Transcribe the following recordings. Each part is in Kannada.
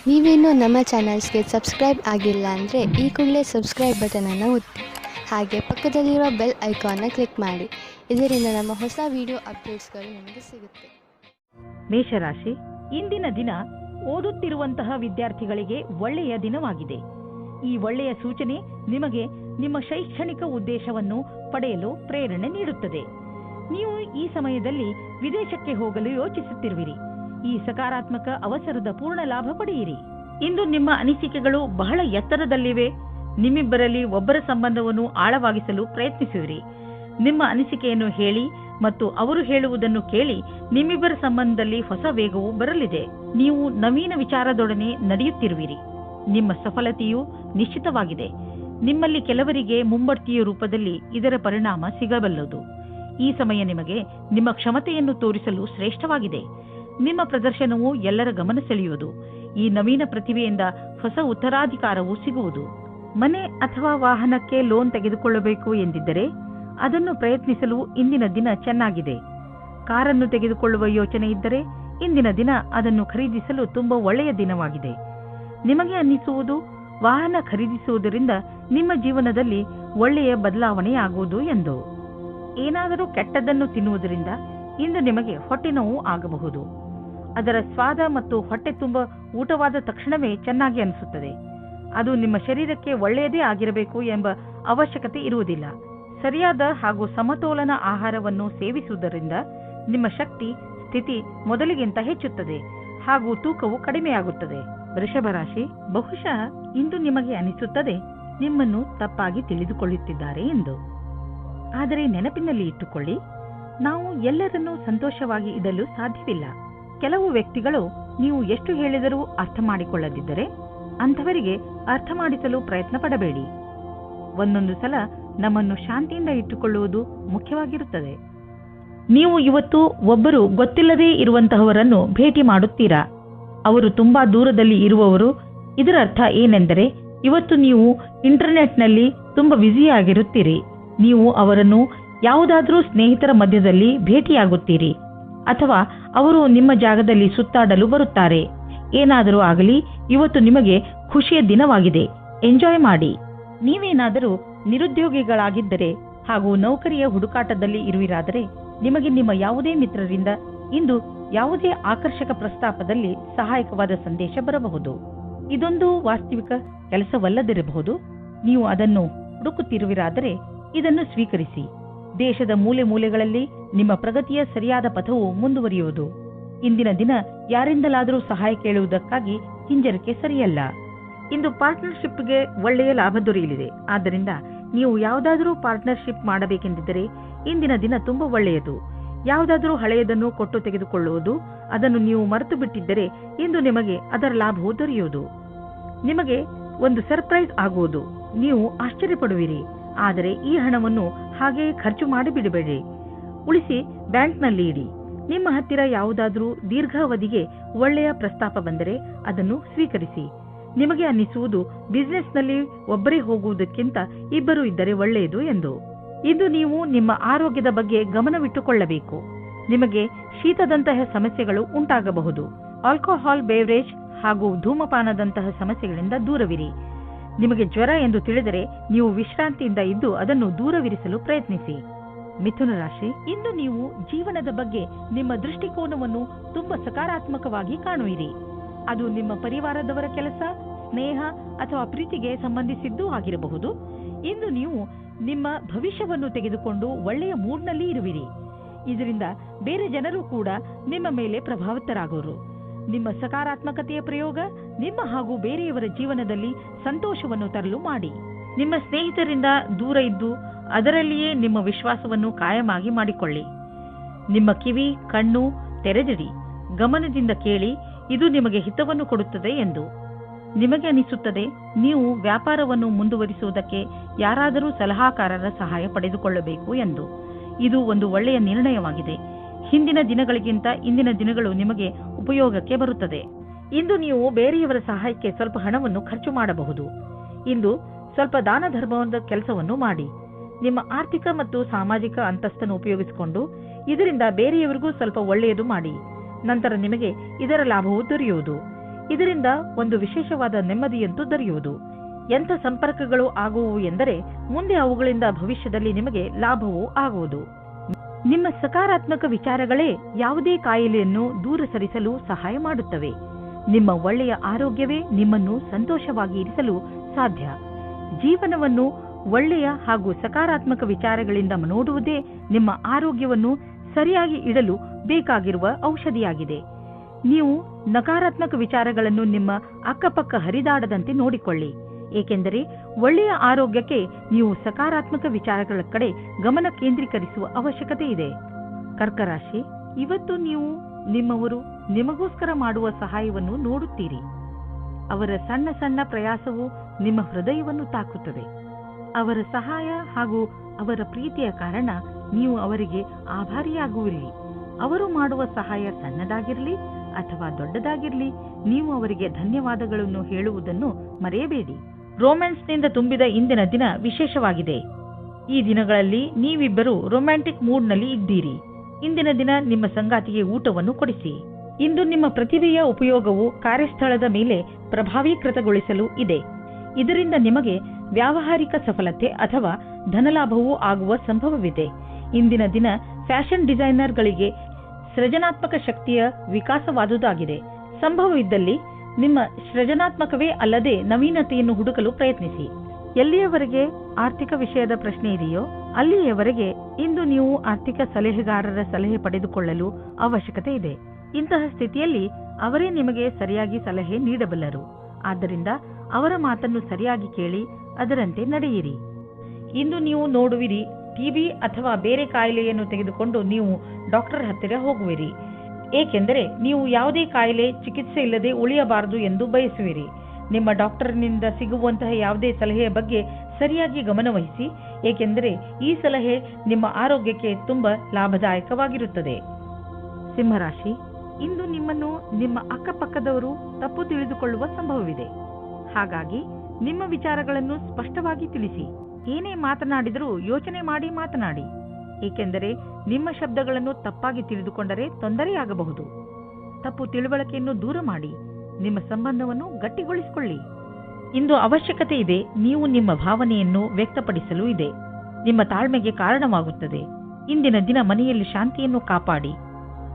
ನೀವೇನೂ ನಮ್ಮ ಚಾನಲ್ಸ್ಗೆ ಸಬ್ಸ್ಕ್ರೈಬ್ ಆಗಿಲ್ಲ ಅಂದರೆ ಈ ಕೂಡಲೇ ಸಬ್ಸ್ಕ್ರೈಬ್ ಬಟನನ್ನು ಒತ್ತಿ ಹಾಗೆ ಪಕ್ಕದಲ್ಲಿರೋ ಬೆಲ್ ಐಕಾನ್ನ ಕ್ಲಿಕ್ ಮಾಡಿ. ಇದರಿಂದ ನಮ್ಮ ಹೊಸ ವಿಡಿಯೋ ಅಪ್ಡೇಟ್ಸ್ಗಳು ನಿಮಗೆ ಸಿಗುತ್ತೆ. ಮೇಷರಾಶಿ, ಇಂದಿನ ದಿನ ಓದುತ್ತಿರುವಂತಹ ವಿದ್ಯಾರ್ಥಿಗಳಿಗೆ ಒಳ್ಳೆಯ ದಿನವಾಗಿದೆ. ಈ ಒಳ್ಳೆಯ ಸೂಚನೆ ನಿಮಗೆ ನಿಮ್ಮ ಶೈಕ್ಷಣಿಕ ಉದ್ದೇಶವನ್ನು ಪಡೆಯಲು ಪ್ರೇರಣೆ ನೀಡುತ್ತದೆ. ನೀವು ಈ ಸಮಯದಲ್ಲಿ ವಿದೇಶಕ್ಕೆ ಹೋಗಲು ಯೋಚಿಸುತ್ತಿರುವಿರಿ. ಈ ಸಕಾರಾತ್ಮಕ ಅವಸರದ ಪೂರ್ಣ ಲಾಭ ಪಡೆಯಿರಿ. ಇಂದು ನಿಮ್ಮ ಅನಿಸಿಕೆಗಳು ಬಹಳ ಎತ್ತರದಲ್ಲಿವೆ. ನಿಮ್ಮಿಬ್ಬರಲ್ಲಿ ಒಬ್ಬರ ಸಂಬಂಧವನ್ನು ಆಳವಾಗಿಸಲು ಪ್ರಯತ್ನಿಸುವಿರಿ. ನಿಮ್ಮ ಅನಿಸಿಕೆಯನ್ನು ಹೇಳಿ ಮತ್ತು ಅವರು ಹೇಳುವುದನ್ನು ಕೇಳಿ ನಿಮ್ಮಿಬ್ಬರ ಸಂಬಂಧದಲ್ಲಿ ಹೊಸ ವೇಗವು ಬರಲಿದೆ. ನೀವು ನವೀನ ವಿಚಾರದೊಡನೆ ನಡೆಯುತ್ತಿರುವಿರಿ. ನಿಮ್ಮ ಸಫಲತೆಯು ನಿಶ್ಚಿತವಾಗಿದೆ. ನಿಮ್ಮಲ್ಲಿ ಕೆಲವರಿಗೆ ಮುಂಬಡ್ತಿಯ ರೂಪದಲ್ಲಿ ಇದರ ಪರಿಣಾಮ ಸಿಗಬಲ್ಲದು. ಈ ಸಮಯ ನಿಮಗೆ ನಿಮ್ಮ ಕ್ಷಮತೆಯನ್ನು ತೋರಿಸಲು ಶ್ರೇಷ್ಠವಾಗಿದೆ. ನಿಮ್ಮ ಪ್ರದರ್ಶನವು ಎಲ್ಲರ ಗಮನ ಸೆಳೆಯುವುದು. ಈ ನವೀನ ಪ್ರತಿಭೆಯಿಂದ ಹೊಸ ಉತ್ತರಾಧಿಕಾರವು ಸಿಗುವುದು. ಮನೆ ಅಥವಾ ವಾಹನಕ್ಕೆ ಲೋನ್ ತೆಗೆದುಕೊಳ್ಳಬೇಕು ಎಂದಿದ್ದರೆ ಅದನ್ನು ಪ್ರಯತ್ನಿಸಲು ಇಂದಿನ ದಿನ ಚೆನ್ನಾಗಿದೆ. ಕಾರನ್ನು ತೆಗೆದುಕೊಳ್ಳುವ ಯೋಚನೆ ಇದ್ದರೆ ಇಂದಿನ ದಿನ ಅದನ್ನು ಖರೀದಿಸಲು ತುಂಬಾ ಒಳ್ಳೆಯ ದಿನವಾಗಿದೆ. ನಿಮಗೆ ಅನ್ನಿಸುವುದು ವಾಹನ ಖರೀದಿಸುವುದರಿಂದ ನಿಮ್ಮ ಜೀವನದಲ್ಲಿ ಒಳ್ಳೆಯ ಬದಲಾವಣೆಯಾಗುವುದು ಎಂದು. ಏನಾದರೂ ಕೆಟ್ಟದ್ದನ್ನು ತಿನ್ನುವುದರಿಂದ ಇಂದು ನಿಮಗೆ ಹೊಟ್ಟೆ ನೋವು ಆಗಬಹುದು. ಅದರ ಸ್ವಾದ ಮತ್ತು ಹೊಟ್ಟೆ ತುಂಬ ಊಟವಾದ ತಕ್ಷಣವೇ ಚೆನ್ನಾಗಿ ಅನಿಸುತ್ತದೆ. ಅದು ನಿಮ್ಮ ಶರೀರಕ್ಕೆ ಒಳ್ಳೆಯದೇ ಆಗಿರಬೇಕು ಎಂಬ ಅವಶ್ಯಕತೆ ಇರುವುದಿಲ್ಲ. ಸರಿಯಾದ ಹಾಗೂ ಸಮತೋಲನ ಆಹಾರವನ್ನು ಸೇವಿಸುವುದರಿಂದ ನಿಮ್ಮ ಶಕ್ತಿ ಸ್ಥಿತಿ ಮೊದಲಿಗಿಂತ ಹೆಚ್ಚುತ್ತದೆ ಹಾಗೂ ತೂಕವು ಕಡಿಮೆಯಾಗುತ್ತದೆ. ವೃಷಭ ರಾಶಿ, ಬಹುಶಃ ಇಂದು ನಿಮಗೆ ಅನಿಸುತ್ತದೆ ನಿಮ್ಮನ್ನು ತಪ್ಪಾಗಿ ತಿಳಿದುಕೊಳ್ಳುತ್ತಿದ್ದಾರೆ ಎಂದು. ಆದರೆ ನೆನಪಿನಲ್ಲಿ ಇಟ್ಟುಕೊಳ್ಳಿ, ನಾವು ಎಲ್ಲರನ್ನೂ ಸಂತೋಷವಾಗಿ ಇಡಲು ಸಾಧ್ಯವಿಲ್ಲ. ಕೆಲವು ವ್ಯಕ್ತಿಗಳು ನೀವು ಎಷ್ಟು ಹೇಳಿದರೂ ಅರ್ಥ ಮಾಡಿಕೊಳ್ಳದಿದ್ದರೆ ಅಂಥವರಿಗೆ ಅರ್ಥ ಮಾಡಿಸಲು ಪ್ರಯತ್ನ ಪಡಬೇಡಿ. ಒಂದೊಂದು ಸಲ ನಮ್ಮನ್ನು ಶಾಂತಿಯಿಂದ ಇಟ್ಟುಕೊಳ್ಳುವುದು ಮುಖ್ಯವಾಗಿರುತ್ತದೆ. ನೀವು ಇವತ್ತು ಒಬ್ಬರು ಗೊತ್ತಿಲ್ಲದೇ ಇರುವಂತಹವರನ್ನು ಭೇಟಿ ಮಾಡುತ್ತೀರಾ. ಅವರು ತುಂಬಾ ದೂರದಲ್ಲಿ ಇರುವವರು. ಇದರ ಅರ್ಥ ಏನೆಂದರೆ ಇವತ್ತು ನೀವು ಇಂಟರ್ನೆಟ್ನಲ್ಲಿ ತುಂಬಾ ಬ್ಯುಸಿಯಾಗಿರುತ್ತೀರಿ. ನೀವು ಅವರನ್ನು ಯಾವುದಾದ್ರೂ ಸ್ನೇಹಿತರ ಮಧ್ಯದಲ್ಲಿ ಭೇಟಿಯಾಗುತ್ತೀರಿ ಅಥವಾ ಅವರು ನಿಮ್ಮ ಜಾಗದಲ್ಲಿ ಸುತ್ತಾಡಲು ಬರುತ್ತಾರೆ. ಏನಾದರೂ ಆಗಲಿ, ಇವತ್ತು ನಿಮಗೆ ಖುಷಿಯ ದಿನವಾಗಿದೆ. ಎಂಜಾಯ್ ಮಾಡಿ. ನೀವೇನಾದರೂ ನಿರುದ್ಯೋಗಿಗಳಾಗಿದ್ದರೆ ಹಾಗೂ ನೌಕರಿಯ ಹುಡುಕಾಟದಲ್ಲಿ ಇರುವಿರಾದರೆ ನಿಮಗೆ ನಿಮ್ಮ ಯಾವುದೇ ಮಿತ್ರರಿಂದ ಇಂದು ಯಾವುದೇ ಆಕರ್ಷಕ ಪ್ರಸ್ತಾಪದಲ್ಲಿ ಸಹಾಯಕವಾದ ಸಂದೇಶ ಬರಬಹುದು. ಇದೊಂದು ವಾಸ್ತವಿಕ ಕೆಲಸವಲ್ಲದಿರಬಹುದು. ನೀವು ಅದನ್ನು ಹುಡುಕುತ್ತಿರುವಿರಾದರೆ ಇದನ್ನು ಸ್ವೀಕರಿಸಿ. ದೇಶದ ಮೂಲೆ ಮೂಲೆಗಳಲ್ಲಿ ನಿಮ್ಮ ಪ್ರಗತಿಯ ಸರಿಯಾದ ಪಥವು ಮುಂದುವರಿಯುವುದು. ಇಂದಿನ ದಿನ ಯಾರಿಂದಲಾದರೂ ಸಹಾಯ ಕೇಳುವುದಕ್ಕಾಗಿ ಹಿಂಜರಿಕೆ ಸರಿಯಲ್ಲ. ಇಂದು ಪಾರ್ಟ್ನರ್ಶಿಪ್ಗೆ ಒಳ್ಳೆಯ ಲಾಭ ದೊರೆಯಲಿದೆ. ಆದ್ದರಿಂದ ನೀವು ಯಾವುದಾದರೂ ಪಾರ್ಟ್ನರ್ಶಿಪ್ ಮಾಡಬೇಕೆಂದಿದ್ದರೆ ಇಂದಿನ ದಿನ ತುಂಬಾ ಒಳ್ಳೆಯದು. ಯಾವುದಾದರೂ ಹಳೆಯದನ್ನು ಕೊಟ್ಟು ತೆಗೆದುಕೊಳ್ಳುವುದು, ಅದನ್ನು ನೀವು ಮರೆತು ಬಿಟ್ಟಿದ್ದರೆ ಇಂದು ನಿಮಗೆ ಅದರ ಲಾಭವು ದೊರೆಯುವುದು. ನಿಮಗೆ ಒಂದು ಸರ್ಪ್ರೈಸ್ ಆಗುವುದು. ನೀವು ಆಶ್ಚರ್ಯಪಡುವಿರಿ. ಆದರೆ ಈ ಹಣವನ್ನು ಹಾಗೆಯೇ ಖರ್ಚು ಮಾಡಿಬಿಡಬೇಡಿ. ಉಳಿಸಿ ಬ್ಯಾಂಕ್ನಲ್ಲಿ ಇಡಿ. ನಿಮ್ಮ ಹತ್ತಿರ ಯಾವುದಾದರೂ ದೀರ್ಘಾವಧಿಗೆ ಒಳ್ಳೆಯ ಪ್ರಸ್ತಾಪ ಬಂದರೆ ಅದನ್ನು ಸ್ವೀಕರಿಸಿ. ನಿಮಗೆ ಅನ್ನಿಸುವುದು ಬಿಸಿನೆಸ್ನಲ್ಲಿ ಒಬ್ಬರೇ ಹೋಗುವುದಕ್ಕಿಂತ ಇಬ್ಬರು ಇದ್ದರೆ ಒಳ್ಳೆಯದು ಎಂದು. ಇಂದು ನೀವು ನಿಮ್ಮ ಆರೋಗ್ಯದ ಬಗ್ಗೆ ಗಮನವಿಟ್ಟುಕೊಳ್ಳಬೇಕು. ನಿಮಗೆ ಶೀತದಂತಹ ಸಮಸ್ಯೆಗಳು ಉಂಟಾಗಬಹುದು. ಆಲ್ಕೋಹಾಲ್ ಬೇವರೇಜ್ ಹಾಗೂ ಧೂಮಪಾನದಂತಹ ಸಮಸ್ಯೆಗಳಿಂದ ದೂರವಿರಿ. ನಿಮಗೆ ಜ್ವರ ಎಂದು ತಿಳಿದರೆ ನೀವು ವಿಶ್ರಾಂತಿಯಿಂದ ಇದ್ದು ಅದನ್ನು ದೂರವಿರಿಸಲು ಪ್ರಯತ್ನಿಸಿ. ಮಿಥುನ ರಾಶಿ, ಇಂದು ನೀವು ಜೀವನದ ಬಗ್ಗೆ ನಿಮ್ಮ ದೃಷ್ಟಿಕೋನವನ್ನು ತುಂಬಾ ಸಕಾರಾತ್ಮಕವಾಗಿ ಕಾಣುವಿರಿ. ಅದು ನಿಮ್ಮ ಪರಿವಾರದವರ ಕೆಲಸ, ಸ್ನೇಹ ಅಥವಾ ಪ್ರೀತಿಗೆ ಸಂಬಂಧಿಸಿದ್ದೂ ಆಗಿರಬಹುದು. ಇಂದು ನೀವು ನಿಮ್ಮ ಭವಿಷ್ಯವನ್ನು ತೆಗೆದುಕೊಂಡು ಒಳ್ಳೆಯ ಮೂಡ್ನಲ್ಲಿ ಇರುವಿರಿ. ಇದರಿಂದ ಬೇರೆ ಜನರು ಕೂಡ ನಿಮ್ಮ ಮೇಲೆ ಪ್ರಭಾವಿತರಾಗುವರು. ನಿಮ್ಮ ಸಕಾರಾತ್ಮಕತೆಯ ಪ್ರಯೋಗ ನಿಮ್ಮ ಹಾಗೂ ಬೇರೆಯವರ ಜೀವನದಲ್ಲಿ ಸಂತೋಷವನ್ನು ತರಲು ಮಾಡಿ. ನಿಮ್ಮ ಸ್ನೇಹಿತರಿಂದ ದೂರ ಇದ್ದು ಅದರಲ್ಲಿಯೇ ನಿಮ್ಮ ವಿಶ್ವಾಸವನ್ನು ಕಾಯಮಾಗಿ ಮಾಡಿಕೊಳ್ಳಿ. ನಿಮ್ಮ ಕಿವಿ ಕಣ್ಣು ತೆರೆದಿಡಿ. ಗಮನದಿಂದ ಕೇಳಿ. ಇದು ನಿಮಗೆ ಹಿತವನ್ನು ಕೊಡುತ್ತದೆ ಎಂದು. ನಿಮಗೆ ಅನಿಸುತ್ತದೆ ನೀವು ವ್ಯಾಪಾರವನ್ನು ಮುಂದುವರಿಸುವುದಕ್ಕೆ ಯಾರಾದರೂ ಸಲಹಾಕಾರರ ಸಹಾಯ ಪಡೆದುಕೊಳ್ಳಬೇಕು ಎಂದು. ಇದು ಒಂದು ಒಳ್ಳೆಯ ನಿರ್ಣಯವಾಗಿದೆ. ಹಿಂದಿನ ದಿನಗಳಿಗಿಂತ ಇಂದಿನ ದಿನಗಳು ನಿಮಗೆ ಉಪಯೋಗಕ್ಕೆ ಬರುತ್ತದೆ. ಇಂದು ನೀವು ಬೇರೆಯವರ ಸಹಾಯಕ್ಕೆ ಸ್ವಲ್ಪ ಹಣವನ್ನು ಖರ್ಚು ಮಾಡಬಹುದು. ಇಂದು ಸ್ವಲ್ಪ ದಾನ ಧರ್ಮದ ಕೆಲಸವನ್ನು ಮಾಡಿ. ನಿಮ್ಮ ಆರ್ಥಿಕ ಮತ್ತು ಸಾಮಾಜಿಕ ಅಂತಸ್ತನ್ನು ಉಪಯೋಗಿಸಿಕೊಂಡು ಇದರಿಂದ ಬೇರೆಯವರಿಗೂ ಸ್ವಲ್ಪ ಒಳ್ಳೆಯದು ಮಾಡಿ. ನಂತರ ನಿಮಗೆ ಇದರ ಲಾಭವು ದೊರೆಯುವುದು. ಇದರಿಂದ ಒಂದು ವಿಶೇಷವಾದ ನೆಮ್ಮದಿಯಂತೂ ದೊರೆಯುವುದು. ಎಂಥ ಸಂಪರ್ಕಗಳು ಆಗುವು ಎಂದರೆ ಮುಂದೆ ಅವುಗಳಿಂದ ಭವಿಷ್ಯದಲ್ಲಿ ನಿಮಗೆ ಲಾಭವೂ ಆಗುವುದು. ನಿಮ್ಮ ಸಕಾರಾತ್ಮಕ ವಿಚಾರಗಳೇ ಯಾವುದೇ ಕಾಯಿಲೆಯನ್ನು ದೂರ ಸರಿಸಲು ಸಹಾಯ ಮಾಡುತ್ತವೆ. ನಿಮ್ಮ ಒಳ್ಳೆಯ ಆರೋಗ್ಯವೇ ನಿಮ್ಮನ್ನು ಸಂತೋಷವಾಗಿ ಇರಿಸಲು ಸಾಧ್ಯ. ಜೀವನವನ್ನು ಒಳ್ಳೆಯ ಹಾಗೂ ಸಕಾರಾತ್ಮಕ ವಿಚಾರಗಳಿಂದ ನೋಡುವುದೇ ನಿಮ್ಮ ಆರೋಗ್ಯವನ್ನು ಸರಿಯಾಗಿ ಇಡಲು ಬೇಕಾಗಿರುವ ಔಷಧಿಯಾಗಿದೆ. ನೀವು ನಕಾರಾತ್ಮಕ ವಿಚಾರಗಳನ್ನು ನಿಮ್ಮ ಅಕ್ಕಪಕ್ಕ ಹರಿದಾಡದಂತೆ ನೋಡಿಕೊಳ್ಳಿ. ಏಕೆಂದರೆ ಒಳ್ಳೆಯ ಆರೋಗ್ಯಕ್ಕೆ ನೀವು ಸಕಾರಾತ್ಮಕ ವಿಚಾರಗಳ ಕಡೆ ಗಮನ ಕೇಂದ್ರೀಕರಿಸುವ ಅವಶ್ಯಕತೆ ಇದೆ. ಕರ್ಕರಾಶಿ, ಇವತ್ತು ನೀವು ನಿಮ್ಮವರು ನಿಮಗೋಸ್ಕರ ಮಾಡುವ ಸಹಾಯವನ್ನು ನೋಡುತ್ತೀರಿ. ಅವರ ಸಣ್ಣ ಸಣ್ಣ ಪ್ರಯಾಸವು ನಿಮ್ಮ ಹೃದಯವನ್ನು ತಾಕುತ್ತದೆ. ಅವರ ಸಹಾಯ ಹಾಗೂ ಅವರ ಪ್ರೀತಿಯ ಕಾರಣ ನೀವು ಅವರಿಗೆ ಆಭಾರಿಯಾಗುವಿರಿ. ಅವರು ಮಾಡುವ ಸಹಾಯ ಸಣ್ಣದಾಗಿರಲಿ ಅಥವಾ ದೊಡ್ಡದಾಗಿರಲಿ, ನೀವು ಅವರಿಗೆ ಧನ್ಯವಾದಗಳನ್ನು ಹೇಳುವುದನ್ನು ಮರೆಯಬೇಡಿ. ರೊಮ್ಯಾನ್ಸ್ನಿಂದ ತುಂಬಿದ ಇಂದಿನ ದಿನ ವಿಶೇಷವಾಗಿದೆ. ಈ ದಿನಗಳಲ್ಲಿ ನೀವಿಬ್ಬರು ರೊಮ್ಯಾಂಟಿಕ್ ಮೂಡ್ನಲ್ಲಿ ಇದ್ದೀರಿ. ಇಂದಿನ ದಿನ ನಿಮ್ಮ ಸಂಗಾತಿಗೆ ಊಟವನ್ನು ಕೊಡಿಸಿ. ಇಂದು ನಿಮ್ಮ ಪ್ರತಿಭೆಯ ಉಪಯೋಗವು ಕಾರ್ಯಸ್ಥಳದ ಮೇಲೆ ಪ್ರಭಾವೀಕೃತಗೊಳಿಸಲು ಇದೆ. ಇದರಿಂದ ನಿಮಗೆ ವ್ಯಾವಹಾರಿಕ ಸಫಲತೆ ಅಥವಾ ಧನಲಾಭವೂ ಆಗುವ ಸಂಭವವಿದೆ. ಇಂದಿನ ದಿನ ಫ್ಯಾಷನ್ ಡಿಸೈನರ್ಗಳಿಗೆ ಸೃಜನಾತ್ಮಕ ಶಕ್ತಿಯ ವಿಕಾಸವಾದುದಾಗಿದೆ. ಸಂಭವವಿದ್ದಲ್ಲಿ ನಿಮ್ಮ ಸೃಜನಾತ್ಮಕವೇ ಅಲ್ಲದೆ ನವೀನತೆಯನ್ನು ಹುಡುಕಲು ಪ್ರಯತ್ನಿಸಿ. ಎಲ್ಲಿಯವರೆಗೆ ಆರ್ಥಿಕ ವಿಷಯದ ಪ್ರಶ್ನೆ ಇದೆಯೋ ಅಲ್ಲಿಯವರೆಗೆ ಇಂದು ನೀವು ಆರ್ಥಿಕ ಸಲಹೆಗಾರರ ಸಲಹೆ ಪಡೆದುಕೊಳ್ಳಲು ಅವಶ್ಯಕತೆ ಇದೆ. ಇಂತಹ ಸ್ಥಿತಿಯಲ್ಲಿ ಅವರೇ ನಿಮಗೆ ಸರಿಯಾಗಿ ಸಲಹೆ ನೀಡಬಲ್ಲರು. ಆದ್ದರಿಂದ ಅವರ ಮಾತನ್ನು ಸರಿಯಾಗಿ ಕೇಳಿ ಅದರಂತೆ ನಡೆಯಿರಿ. ಇಂದು ನೀವು ನೋಡುವಿರಿ, ಟಿಬಿ ಅಥವಾ ಬೇರೆ ಕಾಯಿಲೆಯನ್ನು ತೆಗೆದುಕೊಂಡು ನೀವು ಡಾಕ್ಟರ್ ಹತ್ತಿರ ಹೋಗುವಿರಿ. ಏಕೆಂದರೆ ನೀವು ಯಾವುದೇ ಕಾಯಿಲೆ ಚಿಕಿತ್ಸೆ ಇಲ್ಲದೆ ಉಳಿಯಬಾರದು ಎಂದು ಬಯಸುವಿರಿ. ನಿಮ್ಮ ಡಾಕ್ಟರ್ನಿಂದ ಸಿಗುವಂತಹ ಯಾವುದೇ ಸಲಹೆಯ ಬಗ್ಗೆ ಸರಿಯಾಗಿ ಗಮನವಹಿಸಿ, ಏಕೆಂದರೆ ಈ ಸಲಹೆ ನಿಮ್ಮ ಆರೋಗ್ಯಕ್ಕೆ ತುಂಬಾ ಲಾಭದಾಯಕವಾಗಿರುತ್ತದೆ. ಸಿಂಹರಾಶಿ, ಇಂದು ನಿಮ್ಮನ್ನು ನಿಮ್ಮ ಅಕ್ಕಪಕ್ಕದವರು ತಪ್ಪು ತಿಳಿದುಕೊಳ್ಳುವ ಸಂಭವವಿದೆ. ಹಾಗಾಗಿ ನಿಮ್ಮ ವಿಚಾರಗಳನ್ನು ಸ್ಪಷ್ಟವಾಗಿ ತಿಳಿಸಿ. ಏನೇ ಮಾತನಾಡಿದರೂ ಯೋಚನೆ ಮಾಡಿ ಮಾತನಾಡಿ. ಏಕೆಂದರೆ ನಿಮ್ಮ ಶಬ್ದಗಳನ್ನು ತಪ್ಪಾಗಿ ತಿಳಿದುಕೊಂಡರೆ ತೊಂದರೆಯಾಗಬಹುದು. ತಪ್ಪು ತಿಳುವಳಿಕೆಯನ್ನು ದೂರ ಮಾಡಿ ನಿಮ್ಮ ಸಂಬಂಧವನ್ನು ಗಟ್ಟಿಗೊಳಿಸಿಕೊಳ್ಳಿ. ಇಂದು ಅವಶ್ಯಕತೆ ಇದೆ. ನೀವು ನಿಮ್ಮ ಭಾವನೆಯನ್ನು ವ್ಯಕ್ತಪಡಿಸಲು ಇದೆ. ನಿಮ್ಮ ತಾಳ್ಮೆಗೆ ಕಾರಣವಾಗುತ್ತದೆ. ಇಂದಿನ ದಿನ ಮನೆಯಲ್ಲಿ ಶಾಂತಿಯನ್ನು ಕಾಪಾಡಿ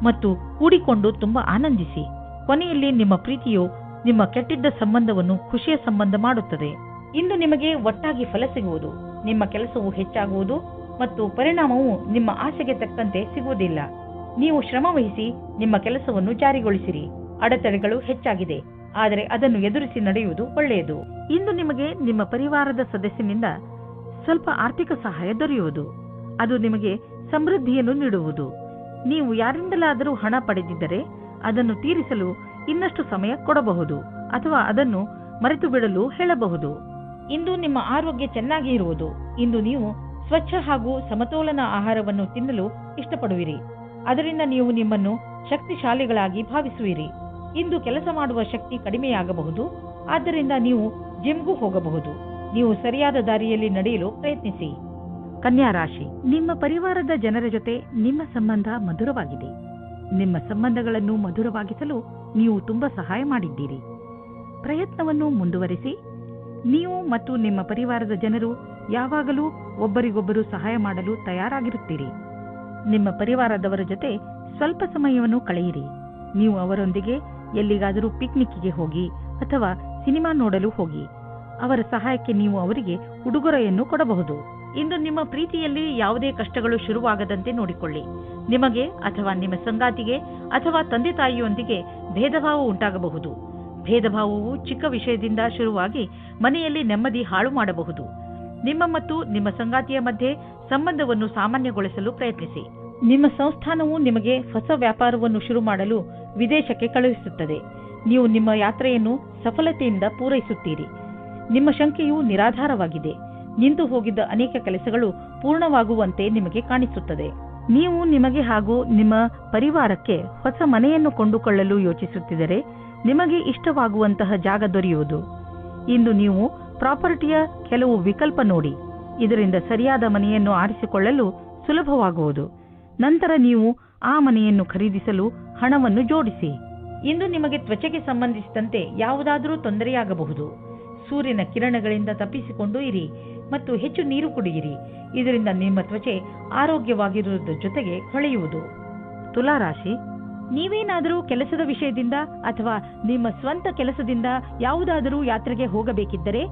ಮತ್ತು ಕೂಡಿಕೊಂಡು ತುಂಬಾ ಆನಂದಿಸಿ. ಕೊನೆಯಲ್ಲಿ ನಿಮ್ಮ ಪ್ರೀತಿಯು ನಿಮ್ಮ ಕೆಟ್ಟಿದ್ದ ಸಂಬಂಧವನ್ನು ಖುಷಿಯ ಸಂಬಂಧ ಮಾಡುತ್ತದೆ. ಇಂದು ನಿಮಗೆ ಒಟ್ಟಾಗಿ ಫಲ ಸಿಗುವುದು. ನಿಮ್ಮ ಕೆಲಸವು ಹೆಚ್ಚಾಗುವುದು ಮತ್ತು ಪರಿಣಾಮವು ನಿಮ್ಮ ಆಸೆಗೆ ತಕ್ಕಂತೆ ಸಿಗುವುದಿಲ್ಲ. ನೀವು ಶ್ರಮ ವಹಿಸಿ ನಿಮ್ಮ ಕೆಲಸವನ್ನು ಜಾರಿಗೊಳಿಸಿರಿ. ಅಡೆತಡೆಗಳು ಹೆಚ್ಚಾಗಿದೆ, ಆದರೆ ಅದನ್ನು ಎದುರಿಸಿ ನಡೆಯುವುದು ಒಳ್ಳೆಯದು. ಇಂದು ನಿಮಗೆ ನಿಮ್ಮ ಪರಿವಾರದ ಸದಸ್ಯನಿಂದ ಸ್ವಲ್ಪ ಆರ್ಥಿಕ ಸಹಾಯ ದೊರೆಯುವುದು. ಅದು ನಿಮಗೆ ಸಮೃದ್ಧಿಯನ್ನು ನೀಡುವುದು. ನೀವು ಯಾರಿಂದಲಾದರೂ ಹಣ ಪಡೆದಿದ್ದರೆ ಅದನ್ನು ತೀರಿಸಲು ಇನ್ನಷ್ಟು ಸಮಯ ಕೊಡಬಹುದು ಅಥವಾ ಅದನ್ನು ಮರೆತು ಬಿಡಲು ಹೇಳಬಹುದು. ಇಂದು ನಿಮ್ಮ ಆರೋಗ್ಯ ಚೆನ್ನಾಗಿ ಇರುವುದು. ಇಂದು ನೀವು ಸ್ವಚ್ಛ ಹಾಗೂ ಸಮತೋಲನ ಆಹಾರವನ್ನು ತಿನ್ನಲು ಇಷ್ಟಪಡುವಿರಿ. ಅದರಿಂದ ನೀವು ನಿಮ್ಮನ್ನು ಶಕ್ತಿಶಾಲಿಗಳಾಗಿ ಭಾವಿಸುವಿರಿ. ಇಂದು ಕೆಲಸ ಮಾಡುವ ಶಕ್ತಿ ಕಡಿಮೆಯಾಗಬಹುದು, ಆದ್ದರಿಂದ ನೀವು ಜಿಮ್ಗೂ ಹೋಗಬಹುದು. ನೀವು ಸರಿಯಾದ ದಾರಿಯಲ್ಲಿ ನಡೆಯಲು ಪ್ರಯತ್ನಿಸಿ. ಕನ್ಯಾ ರಾಶಿ, ನಿಮ್ಮ ಪರಿವಾರದ ಜನರ ಜೊತೆ ನಿಮ್ಮ ಸಂಬಂಧ ಮಧುರವಾಗಿದೆ. ನಿಮ್ಮ ಸಂಬಂಧಗಳನ್ನು ಮಧುರವಾಗಿಸಲು ನೀವು ತುಂಬಾ ಸಹಾಯ ಮಾಡಿದ್ದೀರಿ. ಪ್ರಯತ್ನವನ್ನು ಮುಂದುವರಿಸಿ. ನೀವು ಮತ್ತು ನಿಮ್ಮ ಪರಿವಾರದ ಜನರು ಯಾವಾಗಲೂ ಒಬ್ಬರಿಗೊಬ್ಬರು ಸಹಾಯ ಮಾಡಲು ತಯಾರಾಗಿರುತ್ತೀರಿ. ನಿಮ್ಮ ಪರಿವಾರದವರ ಜೊತೆ ಸ್ವಲ್ಪ ಸಮಯವನ್ನು ಕಳೆಯಿರಿ. ನೀವು ಅವರೊಂದಿಗೆ ಎಲ್ಲಿಗಾದರೂ ಪಿಕ್ನಿಕ್ಗೆ ಹೋಗಿ ಅಥವಾ ಸಿನಿಮಾ ನೋಡಲು ಹೋಗಿ. ಅವರ ಸಹಾಯಕ್ಕೆ ನೀವು ಅವರಿಗೆ ಉಡುಗೊರೆಯನ್ನು ಕೊಡಬಹುದು. ಇಂದು ನಿಮ್ಮ ಪ್ರೀತಿಯಲ್ಲಿ ಯಾವುದೇ ಕಷ್ಟಗಳು ಶುರುವಾಗದಂತೆ ನೋಡಿಕೊಳ್ಳಿ. ನಿಮಗೆ ಅಥವಾ ನಿಮ್ಮ ಸಂಗಾತಿಗೆ ಅಥವಾ ತಂದೆ ತಾಯಿಯೊಂದಿಗೆ ಭೇದಭಾವ ಉಂಟಾಗಬಹುದು. ಭೇದಭಾವವು ಚಿಕ್ಕ ವಿಷಯದಿಂದ ಶುರುವಾಗಿ ಮನೆಯಲ್ಲಿ ನೆಮ್ಮದಿ ಹಾಳು ಮಾಡಬಹುದು. ನಿಮ್ಮ ಮತ್ತು ನಿಮ್ಮ ಸಂಗಾತಿಯ ಮಧ್ಯೆ ಸಂಬಂಧವನ್ನು ಸಾಮಾನ್ಯಗೊಳಿಸಲು ಪ್ರಯತ್ನಿಸಿ. ನಿಮ್ಮ ಸಂಸ್ಥಾನವು ನಿಮಗೆ ಹೊಸ ವ್ಯಾಪಾರವನ್ನು ಶುರು ಮಾಡಲು ವಿದೇಶಕ್ಕೆ ಕಳುಹಿಸುತ್ತದೆ. ನೀವು ನಿಮ್ಮ ಯಾತ್ರೆಯನ್ನು ಸಫಲತೆಯಿಂದ ಪೂರೈಸುತ್ತೀರಿ. ನಿಮ್ಮ ಶಂಕೆಯು ನಿರಾಧಾರವಾಗಿದೆ. ನಿಂತು ಹೋಗಿದ್ದ ಅನೇಕ ಕೆಲಸಗಳು ಪೂರ್ಣವಾಗುವಂತೆ ನಿಮಗೆ ಕಾಣಿಸುತ್ತದೆ. ನೀವು ನಿಮಗೆ ಹಾಗೂ ನಿಮ್ಮ ಪರಿವಾರಕ್ಕೆ ಹೊಸ ಮನೆಯನ್ನು ಕೊಂಡುಕೊಳ್ಳಲು ಯೋಚಿಸುತ್ತಿದ್ದರೆ ನಿಮಗೆ ಇಷ್ಟವಾಗುವಂತಹ ಜಾಗ ದೊರೆಯುವುದು. ಇಂದು ನೀವು ಪ್ರಾಪರ್ಟಿಯ ಕೆಲವು ವಿಕಲ್ಪ ನೋಡಿ. ಇದರಿಂದ ಸರಿಯಾದ ಮನೆಯನ್ನು ಆರಿಸಿಕೊಳ್ಳಲು ಸುಲಭವಾಗುವುದು. ನಂತರ ನೀವು ಆ ಮನೆಯನ್ನು ಖರೀದಿಸಲು ಹಣವನ್ನು ಜೋಡಿಸಿ. ಇಂದು ನಿಮಗೆ ತ್ವಚೆಗೆ ಸಂಬಂಧಿಸಿದಂತೆ ಯಾವುದಾದರೂ ತೊಂದರೆಯಾಗಬಹುದು. ಸೂರ್ಯನ ಕಿರಣಗಳಿಂದ ತಪ್ಪಿಸಿಕೊಂಡು ಇರಿ ಮತ್ತು ಹೆಚ್ಚು ನೀರು ಕುಡಿಯಿರಿ. ಇದರಿಂದ ನಿಮ್ಮ ತ್ವಚೆ ಆರೋಗ್ಯವಾಗಿರುವುದರ ಜೊತೆಗೆ ಹೊಳೆಯುವುದು. ತುಲಾರಾಶಿ, ನೀವೇನಾದರೂ ಕೆಲಸದ ವಿಷಯದಿಂದ ಅಥವಾ ನಿಮ್ಮ ಸ್ವಂತ ಕೆಲಸದಿಂದ ಯಾವುದಾದರೂ ಯಾತ್ರೆಗೆ ಹೋಗಬೇಕಿದ್ದರೆ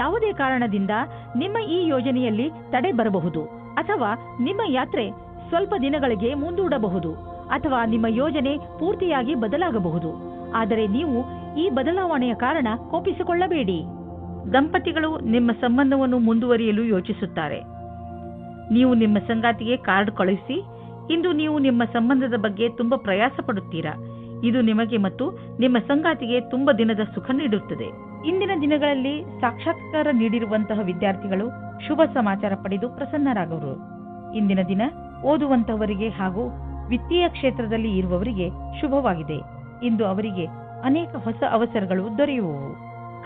ಯಾವುದೇ ಕಾರಣದಿಂದ ನಿಮ್ಮ ಈ ಯೋಜನೆಯಲ್ಲಿ ತಡೆ ಬರಬಹುದು ಅಥವಾ ನಿಮ್ಮ ಯಾತ್ರೆ ಸ್ವಲ್ಪ ದಿನಗಳಿಗೆ ಮುಂದೂಡಬಹುದು ಅಥವಾ ನಿಮ್ಮ ಯೋಜನೆ ಪೂರ್ತಿಯಾಗಿ ಬದಲಾಗಬಹುದು. ಆದರೆ ನೀವು ಈ ಬದಲಾವಣೆಯ ಕಾರಣ ಕೋಪಿಸಿಕೊಳ್ಳಬೇಡಿ. ದಂಪತಿಗಳು ನಿಮ್ಮ ಸಂಬಂಧವನ್ನು ಮುಂದುವರಿಯಲು ಯೋಚಿಸುತ್ತಾರೆ. ನೀವು ನಿಮ್ಮ ಸಂಗಾತಿಗೆ ಕಾರ್ಡ್ ಕಳುಹಿಸಿ. ಇಂದು ನೀವು ನಿಮ್ಮ ಸಂಬಂಧದ ಬಗ್ಗೆ ತುಂಬಾ ಪ್ರಯಾಸ ಪಡುತ್ತೀರಾ. ಇದು ನಿಮಗೆ ಮತ್ತು ನಿಮ್ಮ ಸಂಗಾತಿಗೆ ತುಂಬಾ ದಿನದ ಸುಖ ನೀಡುತ್ತದೆ. ಇಂದಿನ ದಿನಗಳಲ್ಲಿ ಸಾಕ್ಷಾತ್ಕಾರ ನೀಡಿರುವಂತಹ ವಿದ್ಯಾರ್ಥಿಗಳು ಶುಭ ಸಮಾಚಾರ ಪಡೆದು ಪ್ರಸನ್ನರಾಗುವರು. ಇಂದಿನ ದಿನ ಓದುವಂತಹವರಿಗೆ ಹಾಗೂ ವಿತ್ತೀಯ ಕ್ಷೇತ್ರದಲ್ಲಿ ಇರುವವರಿಗೆ ಶುಭವಾಗಿದೆ. ಇಂದು ಅವರಿಗೆ ಅನೇಕ ಹೊಸ ಅವಸರಗಳು ದೊರೆಯುವವು.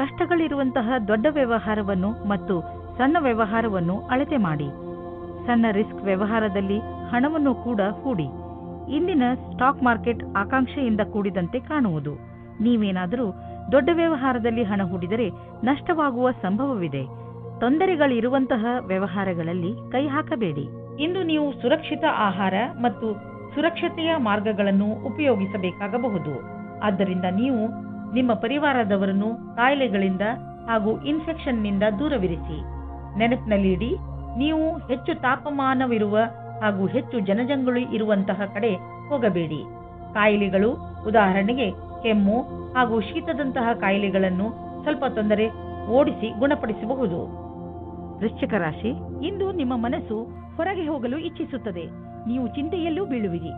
ಕಷ್ಟಗಳಿರುವಂತಹ ದೊಡ್ಡ ವ್ಯವಹಾರವನ್ನು ಮತ್ತು ಸಣ್ಣ ವ್ಯವಹಾರವನ್ನು ಅಳತೆ ಮಾಡಿ. ಸಣ್ಣ ರಿಸ್ಕ್ ವ್ಯವಹಾರದಲ್ಲಿ ಹಣವನ್ನು ಕೂಡ ಹೂಡಿ. ಇಂದಿನ ಸ್ಟಾಕ್ ಮಾರ್ಕೆಟ್ ಆಕಾಂಕ್ಷೆಯಿಂದ ಕೂಡಿದಂತೆ ಕಾಣುವುದು. ನೀವೇನಾದರೂ ದೊಡ್ಡ ವ್ಯವಹಾರದಲ್ಲಿ ಹಣ ಹೂಡಿದರೆ ನಷ್ಟವಾಗುವ ಸಂಭವವಿದೆ. ತೊಂದರೆಗಳಿರುವಂತಹ ವ್ಯವಹಾರಗಳಲ್ಲಿ ಕೈ ಹಾಕಬೇಡಿ. ಇಂದು ನೀವು ಸುರಕ್ಷಿತ ಆಹಾರ ಮತ್ತು ಸುರಕ್ಷತೆಯ ಮಾರ್ಗಗಳನ್ನು ಉಪಯೋಗಿಸಬೇಕಾಗಬಹುದು. ಆದ್ದರಿಂದ ನೀವು ನಿಮ್ಮ ಪರಿವಾರದವರನ್ನು ಕಾಯಿಲೆಗಳಿಂದ ಹಾಗೂ ಇನ್ಫೆಕ್ಷನ್ನಿಂದ ದೂರವಿರಿಸಿ. ನೆನಪಿನಲ್ಲಿಡಿ, ನೀವು ಹೆಚ್ಚು ತಾಪಮಾನವಿರುವ ಹಾಗೂ ಹೆಚ್ಚು ಜನಜಂಗುಳಿ ಇರುವಂತಹ ಕಡೆ ಹೋಗಬೇಡಿ. ಕಾಯಿಲೆಗಳು, ಉದಾಹರಣೆಗೆ ಕೆಮ್ಮು ಹಾಗೂ ಶೀತದಂತಹ ಕಾಯಿಲೆಗಳನ್ನು ಸ್ವಲ್ಪ ತೊಂದರೆ ಓಡಿಸಿ ಗುಣಪಡಿಸಬಹುದು. ವೃಶ್ಚಿಕ ರಾಶಿ, ಇಂದು ನಿಮ್ಮ ಮನಸ್ಸು ಹೊರಗೆ ಹೋಗಲು ಇಚ್ಛಿಸುತ್ತದೆ. ನೀವು ಚಿಂತೆಯಲ್ಲೂ ಬೀಳುವಿರಿ.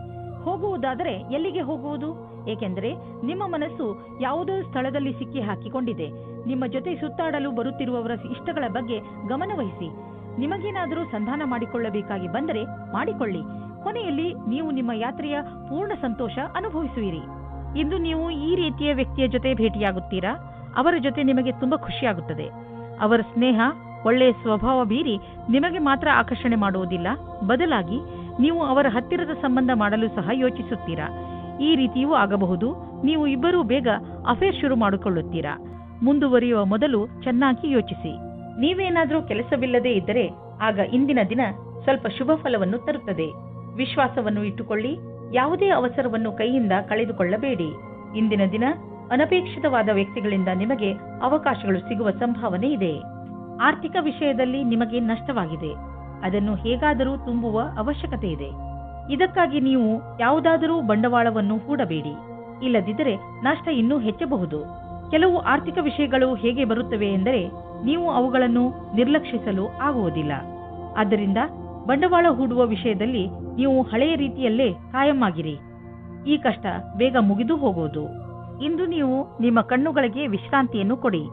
ಹೋಗುವುದಾದರೆ ಎಲ್ಲಿಗೆ ಹೋಗುವುದು? ಏಕೆಂದರೆ ನಿಮ್ಮ ಮನಸ್ಸು ಯಾವುದೋ ಸ್ಥಳದಲ್ಲಿ ಸಿಕ್ಕಿ ಹಾಕಿಕೊಂಡಿದೆ. ನಿಮ್ಮ ಜೊತೆ ಸುತ್ತಾಡಲು ಬರುತ್ತಿರುವವರ ಇಷ್ಟಗಳ ಬಗ್ಗೆ ಗಮನವಹಿಸಿ. ನಿಮಗೇನಾದರೂ ಸಂಧಾನ ಮಾಡಿಕೊಳ್ಳಬೇಕಾಗಿ ಬಂದರೆ ಮಾಡಿಕೊಳ್ಳಿ. ಕೊನೆಯಲ್ಲಿ ನೀವು ನಿಮ್ಮ ಯಾತ್ರೆಯ ಪೂರ್ಣ ಸಂತೋಷ ಅನುಭವಿಸುವಿರಿ. ಇಂದು ನೀವು ಈ ರೀತಿಯ ವ್ಯಕ್ತಿಯ ಜೊತೆ ಭೇಟಿಯಾಗುತ್ತೀರಾ. ಅವರ ಜೊತೆ ನಿಮಗೆ ತುಂಬಾ ಖುಷಿಯಾಗುತ್ತದೆ. ಅವರ ಸ್ನೇಹ, ಒಳ್ಳೆಯ ಸ್ವಭಾವ ಬೀರಿ ನಿಮಗೆ ಮಾತ್ರ ಆಕರ್ಷಣೆ ಮಾಡುವುದಿಲ್ಲ, ಬದಲಾಗಿ ನೀವು ಅವರ ಹತ್ತಿರದ ಸಂಬಂಧ ಮಾಡಲು ಸಹ ಯೋಚಿಸುತ್ತೀರಾ. ಈ ರೀತಿಯೂ ಆಗಬಹುದು. ನೀವು ಇಬ್ಬರೂ ಬೇಗ ಅಫೇರ್ ಶುರು ಮಾಡಿಕೊಳ್ಳುತ್ತೀರಾ. ಮುಂದುವರಿಯುವ ಮೊದಲು ಚೆನ್ನಾಗಿ ಯೋಚಿಸಿ. ನೀವೇನಾದರೂ ಕೆಲಸವಿಲ್ಲದೆ ಇದ್ದರೆ ಆಗ ಇಂದಿನ ದಿನ ಸ್ವಲ್ಪ ಶುಭ ಫಲವನ್ನು ತರುತ್ತದೆ. ವಿಶ್ವಾಸವನ್ನು ಇಟ್ಟುಕೊಳ್ಳಿ. ಯಾವುದೇ ಅವಸರವನ್ನು ಕೈಯಿಂದ ಕಳೆದುಕೊಳ್ಳಬೇಡಿ. ಇಂದಿನ ದಿನ ಅನಪೇಕ್ಷಿತವಾದ ವ್ಯಕ್ತಿಗಳಿಂದ ನಿಮಗೆ ಅವಕಾಶಗಳು ಸಿಗುವ ಸಂಭಾವನೆ ಇದೆ. ಆರ್ಥಿಕ ವಿಷಯದಲ್ಲಿ ನಿಮಗೆ ನಷ್ಟವಾಗಿದೆ. ಅದನ್ನು ಹೇಗಾದರೂ ತುಂಬುವ ಅವಶ್ಯಕತೆ ಇದೆ. ಇದಕ್ಕಾಗಿ ನೀವು ಯಾವುದಾದರೂ ಬಂಡವಾಳವನ್ನು ಹೂಡಬೇಡಿ. ಇಲ್ಲದಿದ್ದರೆ ನಷ್ಟ ಇನ್ನೂ ಹೆಚ್ಚಬಹುದು. ಕೆಲವು ಆರ್ಥಿಕ ವಿಷಯಗಳು ಹೇಗೆ ಬರುತ್ತವೆ ಎಂದರೆ ನೀವು ಅವುಗಳನ್ನು ನಿರ್ಲಕ್ಷಿಸಲು ಆಗುವುದಿಲ್ಲ. ಆದ್ದರಿಂದ ಬಂಡವಾಳ ಹೂಡುವ ವಿಷಯದಲ್ಲಿ ನೀವು ಹಳೆಯ ರೀತಿಯಲ್ಲೇ ಕಾಯಂ ಆಗಿರಿ. ಈ ಕಷ್ಟ ಬೇಗ ಮುಗಿದು ಹೋಗುವುದು. ಇಂದು ನೀವು ನಿಮ್ಮ ಕಣ್ಣುಗಳಿಗೆ ವಿಶ್ರಾಂತಿಯನ್ನು ಕೊಡಿ.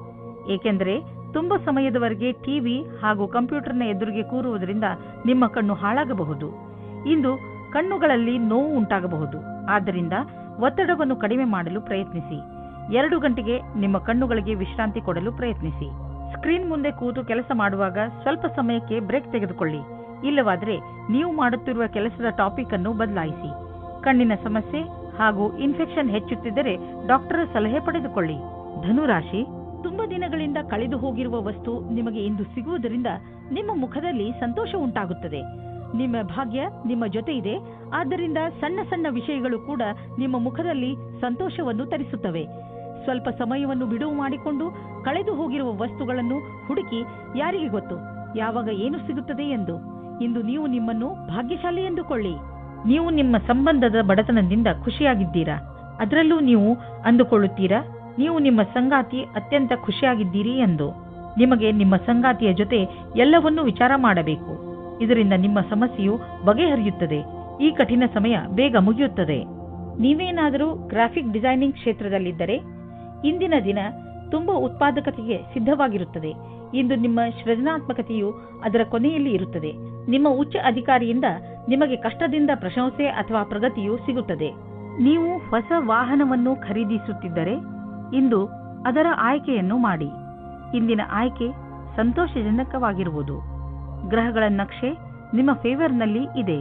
ಏಕೆಂದರೆ ತುಂಬಾ ಸಮಯದವರೆಗೆ ಟಿವಿ ಹಾಗೂ ಕಂಪ್ಯೂಟರ್ನ ಎದುರಿಗೆ ಕೂರುವುದರಿಂದ ನಿಮ್ಮ ಕಣ್ಣು ಹಾಳಾಗಬಹುದು. ಇಂದು ಕಣ್ಣುಗಳಲ್ಲಿ ನೋವು ಉಂಟಾಗಬಹುದು. ಆದ್ದರಿಂದ ಒತ್ತಡವನ್ನು ಕಡಿಮೆ ಮಾಡಲು ಪ್ರಯತ್ನಿಸಿ. 2 ಗಂಟೆಗೆ ನಿಮ್ಮ ಕಣ್ಣುಗಳಿಗೆ ವಿಶ್ರಾಂತಿ ಕೊಡಲು ಪ್ರಯತ್ನಿಸಿ. ಸ್ಕ್ರೀನ್ ಮುಂದೆ ಕೂತು ಕೆಲಸ ಮಾಡುವಾಗ ಸ್ವಲ್ಪ ಸಮಯಕ್ಕೆ ಬ್ರೇಕ್ ತೆಗೆದುಕೊಳ್ಳಿ. ಇಲ್ಲವಾದರೆ ನೀವು ಮಾಡುತ್ತಿರುವ ಕೆಲಸದ ಟಾಪಿಕ್ ಅನ್ನು ಬದಲಾಯಿಸಿ. ಕಣ್ಣಿನ ಸಮಸ್ಯೆ ಹಾಗೂ ಇನ್ಫೆಕ್ಷನ್ ಹೆಚ್ಚುತ್ತಿದ್ದರೆ ಡಾಕ್ಟರ್ ಸಲಹೆ ಪಡೆದುಕೊಳ್ಳಿ. ಧನುರಾಶಿ, ತುಂಬಾ ದಿನಗಳಿಂದ ಕಳೆದು ಹೋಗಿರುವ ವಸ್ತು ನಿಮಗೆ ಇಂದು ಸಿಗುವುದರಿಂದ ನಿಮ್ಮ ಮುಖದಲ್ಲಿ ಸಂತೋಷ ಉಂಟಾಗುತ್ತದೆ. ನಿಮ್ಮ ಭಾಗ್ಯ ನಿಮ್ಮ ಜೊತೆ ಇದೆ. ಆದ್ದರಿಂದ ಸಣ್ಣ ಸಣ್ಣ ವಿಷಯಗಳು ಕೂಡ ನಿಮ್ಮ ಮುಖದಲ್ಲಿ ಸಂತೋಷವನ್ನು ತರಿಸುತ್ತವೆ. ಸ್ವಲ್ಪ ಸಮಯವನ್ನು ಬಿಡುವು ಮಾಡಿಕೊಂಡು ಕಳೆದು ಹೋಗಿರುವ ವಸ್ತುಗಳನ್ನು ಹುಡುಕಿ, ಯಾರಿಗೆ ಗೊತ್ತು ಯಾವಾಗ ಏನು ಸಿಗುತ್ತದೆ ಎಂದು. ಇಂದು ನೀವು ನಿಮ್ಮನ್ನು ಭಾಗ್ಯಶಾಲಿ ಎಂದುಕೊಳ್ಳಿ. ನೀವು ನಿಮ್ಮ ಸಂಬಂಧದ ಬಡತನದಿಂದ ಖುಷಿಯಾಗಿದ್ದೀರಾ. ಅದರಲ್ಲೂ ನೀವು ಅಂದುಕೊಳ್ಳುತ್ತೀರಾ ನೀವು ನಿಮ್ಮ ಸಂಗಾತಿ ಅತ್ಯಂತ ಖುಷಿಯಾಗಿದ್ದೀರಿ ಎಂದು. ನಿಮಗೆ ನಿಮ್ಮ ಸಂಗಾತಿಯ ಜೊತೆ ಎಲ್ಲವನ್ನೂ ವಿಚಾರ ಮಾಡಬೇಕು. ಇದರಿಂದ ನಿಮ್ಮ ಸಮಸ್ಯೆಯು ಬಗೆಹರಿಯುತ್ತದೆ. ಈ ಕಠಿಣ ಸಮಯ ಬೇಗ ಮುಗಿಯುತ್ತದೆ. ನೀವೇನಾದರೂ ಗ್ರಾಫಿಕ್ ಡಿಸೈನಿಂಗ್ ಕ್ಷೇತ್ರದಲ್ಲಿದ್ದರೆ ಇಂದಿನ ದಿನ ತುಂಬಾ ಉತ್ಪಾದಕತೆಗೆ ಸಿದ್ಧವಾಗಿರುತ್ತದೆ. ಇಂದು ನಿಮ್ಮ ಸೃಜನಾತ್ಮಕತೆಯು ಅದರ ಕೊನೆಯಲ್ಲಿ ಇರುತ್ತದೆ. ನಿಮ್ಮ ಉಚ್ಚ ಅಧಿಕಾರಿಯಿಂದ ನಿಮಗೆ ಕಷ್ಟದಿಂದ ಪ್ರಶಂಸೆ ಅಥವಾ ಪ್ರಗತಿಯು ಸಿಗುತ್ತದೆ. ನೀವು ಹೊಸ ವಾಹನವನ್ನು ಖರೀದಿಸುತ್ತಿದ್ದರೆ ಇಂದು ಅದರ ಆಯ್ಕೆಯನ್ನು ಮಾಡಿ. ಇಂದಿನ ಆಯ್ಕೆ ಸಂತೋಷಜನಕವಾಗಿರುವುದು. ಗ್ರಹಗಳ ನಕ್ಷೆ ನಿಮ್ಮ ಫೇವರ್ನಲ್ಲಿ ಇದೆ.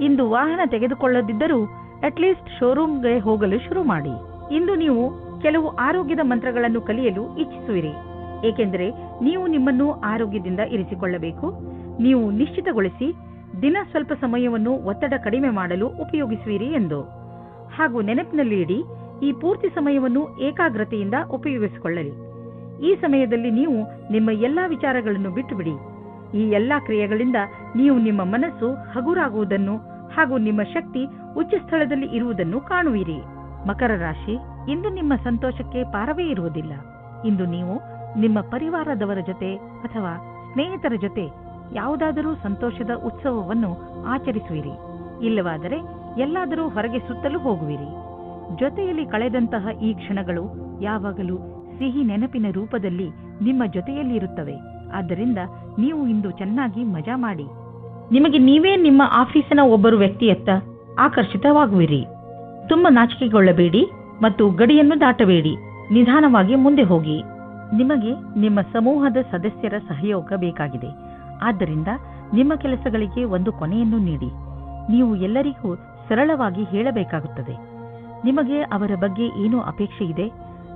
ಇಂದು ವಾಹನ ತೆಗೆದುಕೊಳ್ಳದಿದ್ದರೂ ಅಟ್ಲೀಸ್ಟ್ ಶೋರೂಮ್ಗೆ ಹೋಗಲು ಶುರು ಮಾಡಿ. ಇಂದು ನೀವು ಕೆಲವು ಆರೋಗ್ಯದ ಮಂತ್ರಗಳನ್ನು ಕಲಿಯಲು ಇಚ್ಛಿಸುವಿರಿ, ಏಕೆಂದರೆ ನೀವು ನಿಮ್ಮನ್ನು ಆರೋಗ್ಯದಿಂದ ಇರಿಸಿಕೊಳ್ಳಬೇಕು. ನೀವು ನಿಶ್ಚಿತಗೊಳಿಸಿ ದಿನ ಸ್ವಲ್ಪ ಸಮಯವನ್ನು ಒತ್ತಡ ಕಡಿಮೆ ಮಾಡಲು ಉಪಯೋಗಿಸುವಿರಿ ಎಂದು. ಹಾಗೂ ನೆನಪಿನಲ್ಲಿ ಇಡಿ, ಈ ಪೂರ್ತಿ ಸಮಯವನ್ನು ಏಕಾಗ್ರತೆಯಿಂದ ಉಪಯೋಗಿಸಿಕೊಳ್ಳಲಿ. ಈ ಸಮಯದಲ್ಲಿ ನೀವು ನಿಮ್ಮ ಎಲ್ಲಾ ವಿಚಾರಗಳನ್ನು ಬಿಟ್ಟುಬಿಡಿ. ಈ ಎಲ್ಲಾ ಕ್ರಿಯೆಗಳಿಂದ ನೀವು ನಿಮ್ಮ ಮನಸ್ಸು ಹಗುರಾಗುವುದನ್ನು ಹಾಗೂ ನಿಮ್ಮ ಶಕ್ತಿ ಉಚ್ಚ ಸ್ಥಳದಲ್ಲಿ ಇರುವುದನ್ನು ಕಾಣುವಿರಿ. ಮಕರ ರಾಶಿ, ಇಂದು ನಿಮ್ಮ ಸಂತೋಷಕ್ಕೆ ಪಾರವೇ ಇರುವುದಿಲ್ಲ. ಇಂದು ನೀವು ನಿಮ್ಮ ಪರಿವಾರದವರ ಜೊತೆ ಅಥವಾ ಸ್ನೇಹಿತರ ಜೊತೆ ಯಾವುದಾದರೂ ಸಂತೋಷದ ಉತ್ಸವವನ್ನು ಆಚರಿಸುವಿರಿ. ಇಲ್ಲವಾದರೆ ಎಲ್ಲಾದರೂ ಹೊರಗೆ ಸುತ್ತಲೂ ಹೋಗುವಿರಿ. ಜೊತೆಯಲ್ಲಿ ಕಳೆದಂತಹ ಈ ಕ್ಷಣಗಳು ಯಾವಾಗಲೂ ಸಿಹಿ ನೆನಪಿನ ರೂಪದಲ್ಲಿ ನಿಮ್ಮ ಜೊತೆಯಲ್ಲಿ ಇರುತ್ತವೆ. ಆದ್ದರಿಂದ ನೀವು ಇಂದು ಚೆನ್ನಾಗಿ ಮಜಾ ಮಾಡಿ. ನಿಮಗೆ ನೀವೇ ನಿಮ್ಮ ಆಫೀಸಿನ ಒಬ್ಬರು ವ್ಯಕ್ತಿಯತ್ತ ಆಕರ್ಷಿತವಾಗುವಿರಿ. ತುಂಬ ನಾಚಿಕೆಗೊಳ್ಳಬೇಡಿ ಮತ್ತು ಗಡಿಯನ್ನು ದಾಟಬೇಡಿ. ನಿಧಾನವಾಗಿ ಮುಂದೆ ಹೋಗಿ. ನಿಮಗೆ ನಿಮ್ಮ ಸಮೂಹದ ಸದಸ್ಯರ ಸಹಯೋಗ ಬೇಕಾಗಿದೆ. ಆದ್ದರಿಂದ ನಿಮ್ಮ ಕೆಲಸಗಳಿಗೆ ಒಂದು ಕೊನೆಯನ್ನು ನೀಡಿ. ನೀವು ಎಲ್ಲರಿಗೂ ಸರಳವಾಗಿ ಹೇಳಬೇಕಾಗುತ್ತದೆ ನಿಮಗೆ ಅವರ ಬಗ್ಗೆ ಏನು ಅಪೇಕ್ಷೆ ಇದೆ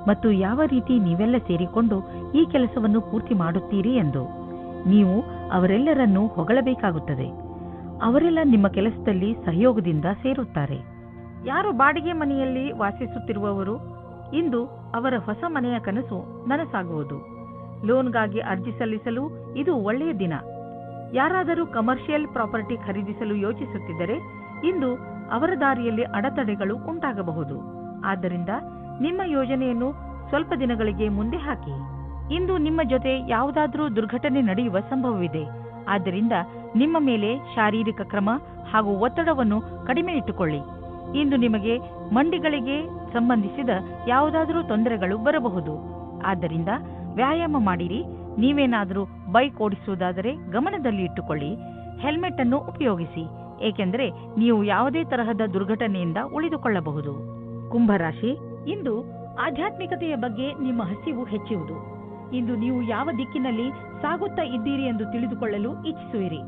ಮತ್ತು ಯಾವ ರೀತಿ ನೀವೆಲ್ಲ ಸೇರಿಕೊಂಡು ಈ ಕೆಲಸವನ್ನು ಪೂರ್ತಿ ಮಾಡುತ್ತೀರಿ ಎಂದು. ನೀವು ಅವರೆಲ್ಲರನ್ನೂ ಹೊಗಳಬೇಕಾಗುತ್ತದೆ. ಅವರೆಲ್ಲ ನಿಮ್ಮ ಕೆಲಸದಲ್ಲಿ ಸಹಯೋಗದಿಂದ ಸೇರುತ್ತಾರೆ. ಯಾರು ಬಾಡಿಗೆ ಮನೆಯಲ್ಲಿ ವಾಸಿಸುತ್ತಿರುವವರು, ಇಂದು ಅವರ ಹೊಸ ಮನೆಯ ಕನಸು ನನಸಾಗುವುದು. ಲೋನ್ಗಾಗಿ ಅರ್ಜಿ ಸಲ್ಲಿಸಲು ಇದು ಒಳ್ಳೆಯ ದಿನ. ಯಾರಾದರೂ ಕಮರ್ಷಿಯಲ್ ಪ್ರಾಪರ್ಟಿ ಖರೀದಿಸಲು ಯೋಚಿಸುತ್ತಿದ್ದರೆ ಇಂದು ಅವರ ದಾರಿಯಲ್ಲಿ ಅಡೆತಡೆಗಳು ಉಂಟಾಗಬಹುದು. ಆದ್ದರಿಂದ ನಿಮ್ಮ ಯೋಜನೆಯನ್ನು ಸ್ವಲ್ಪ ದಿನಗಳಿಗೆ ಮುಂದೆ ಹಾಕಿ. ಇಂದು ನಿಮ್ಮ ಜೊತೆ ಯಾವುದಾದರೂ ದುರ್ಘಟನೆ ನಡೆಯುವ ಸಂಭವವಿದೆ. ಆದ್ದರಿಂದ ನಿಮ್ಮ ಮೇಲೆ ಶಾರೀರಿಕ ಕ್ರಮ ಹಾಗೂ ಒತ್ತಡವನ್ನು ಕಡಿಮೆ ಇಟ್ಟುಕೊಳ್ಳಿ. ಇಂದು ನಿಮಗೆ ಮಂಡಿಗಳಿಗೆ ಸಂಬಂಧಿಸಿದ ಯಾವುದಾದರೂ ತೊಂದರೆಗಳು ಬರಬಹುದು. ಆದ್ದರಿಂದ ವ್ಯಾಯಾಮ ಮಾಡಿರಿ. ನೀವೇನಾದರೂ ಬೈಕ್ ಓಡಿಸುವುದಾದರೆ ಗಮನದಲ್ಲಿ ಇಟ್ಟುಕೊಳ್ಳಿ. ಹೆಲ್ಮೆಟ್ ಅನ್ನು ಉಪಯೋಗಿಸಿ, ಏಕೆಂದರೆ ನೀವು ಯಾವುದೇ ತರಹದ ದುರ್ಘಟನೆಯಿಂದ ಉಳಿದುಕೊಳ್ಳಬಹುದು. ಕುಂಭರಾಶಿ, ಇಂದು ಆಧ್ಯಾತ್ಮಿಕತೆಯ ಬಗ್ಗೆ ನಿಮ್ಮ ಹಸಿವು ಹೆಚ್ಚುವುದು. ಇಂದು ನೀವು ಯಾವ ದಿಕ್ಕಿನಲ್ಲಿ ಸಾಗುತ್ತಾ ಇದ್ದೀರಿ ಎಂದು ತಿಳಿದುಕೊಳ್ಳಲು ಇಚ್ಛಿಸುವಿರಿ.